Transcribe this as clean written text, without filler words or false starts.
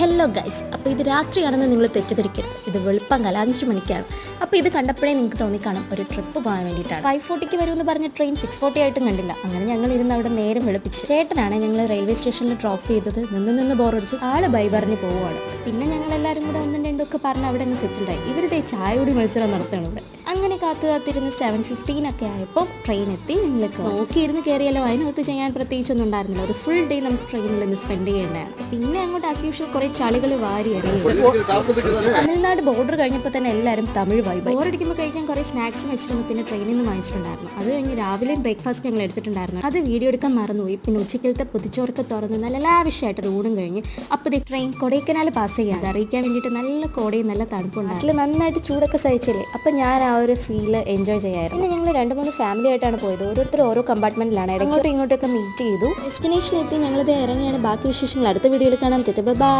Hello guys, അപ്പോൾ ഇത് രാത്രിയാണെന്ന് നിങ്ങൾ തെറ്റിദ്ധരിക്കരുത്. ഇത് വെളുപ്പംകാലം 5 മണിക്കാണ്. അപ്പോൾ ഇത് കണ്ടപ്പോഴേ നിങ്ങൾക്ക് തോന്നിക്കാണും ഒരു ട്രിപ്പ് പോകാൻ വേണ്ടിയിട്ടാണ്. 5:40 വരുമെന്ന് പറഞ്ഞ ട്രെയിൻ 6:40 ആയിട്ടും കണ്ടില്ല. അങ്ങനെ ഞങ്ങൾ ഇരുന്ന് അവിടെ നേരം വെളുപ്പിച്ച്. ചേട്ടനാണ് ഞങ്ങൾ റെയിൽവേ സ്റ്റേഷനിൽ ഡ്രോപ്പ് ചെയ്തത്. നിന്ന് ബോറടിച്ച് ആള് ബൈ പറഞ്ഞ് പോവുകയാണ്. പിന്നെ ഞങ്ങളെല്ലാവരും കൂടെ ഒന്നും രണ്ടും ഒക്കെ പറഞ്ഞ് അവിടെ അങ്ങ് സെറ്റിൽഡായി. ഇവരുടെ ചായയോടി മത്സരം നടത്തണം ഇവിടെ. അങ്ങനെ കാത്തിരുന്ന് 7:15 ഒക്കെ ആയപ്പോൾ ട്രെയിൻ എത്തി. ഞങ്ങൾക്ക് നോക്കിയിരുന്ന് കയറിയാലോ, അതിനകത്ത് ചെയ്യാൻ പ്രത്യേകിച്ചൊന്നും ഉണ്ടായിരുന്നില്ല. ഒരു ഫുൾ ഡേ നമുക്ക് ട്രെയിനിൽ നിന്ന് സ്പെൻഡ് ചെയ്യേണ്ടതാണ്. പിന്നെ അങ്ങോട്ട് ആസ് യൂഷ്വൽ കുറെ ചളികൾ വാരി എറിയുന്നു. തമിഴ്നാട് ബോർഡർ കഴിഞ്ഞപ്പോൾ തന്നെ എല്ലാവരും തമിഴ് വൈബ്. ബോറടിക്കുമ്പോൾ കഴിക്കാൻ കുറെ സ്നാക്സും വെച്ചിരുന്നു. പിന്നെ ട്രെയിനിൽ നിന്ന് വാങ്ങിച്ചിട്ടുണ്ടായിരുന്നു. അത് കഴിഞ്ഞ് രാവിലെയും ബ്രേക്ക്ഫാസ്റ്റ് ഞങ്ങൾ എടുത്തിട്ടുണ്ടായിരുന്നു. അത് വീഡിയോ എടുക്കാൻ മറന്നുപോയി. പിന്നെ ഉച്ചക്കലത്തെ പൊതിച്ചോറൊക്കെ തുറന്ന് നല്ല ലാവിഷായിട്ട് ഊണും കഴിഞ്ഞ് അപ്പോൾ ട്രെയിൻ കൊടൈക്കനാൽ പാസ് ചെയ്യാതെ അറിയിക്കാൻ വേണ്ടിയിട്ട് നല്ല കോടയും നല്ല തണുപ്പുണ്ടായിരുന്നു. നന്നായിട്ട് ചൂടൊക്കെ സഹിച്ചില്ലേ. അപ്പം ഞാൻ ആ ഒരു ഫീൽ എൻജോയ് ചെയ്യായിരുന്നു. പിന്നെ ഞങ്ങൾ 2-3 ഫാമിലി ആയിട്ടാണ് പോയത്. ഓരോരുത്തർ ഓരോ കമ്പാർട്ട്മെന്റിലാണ്. അങ്ങോട്ടും ഇങ്ങോട്ടൊക്കെ മീറ്റ് ചെയ്തു. ഡെസ്റ്റിനേഷൻ എത്തി ഞങ്ങളിത് ഇറങ്ങിയാണ്. ബാക്കി വിശേഷങ്ങൾ അടുത്ത വീഡിയോയിൽ കാണാം. ബൈ.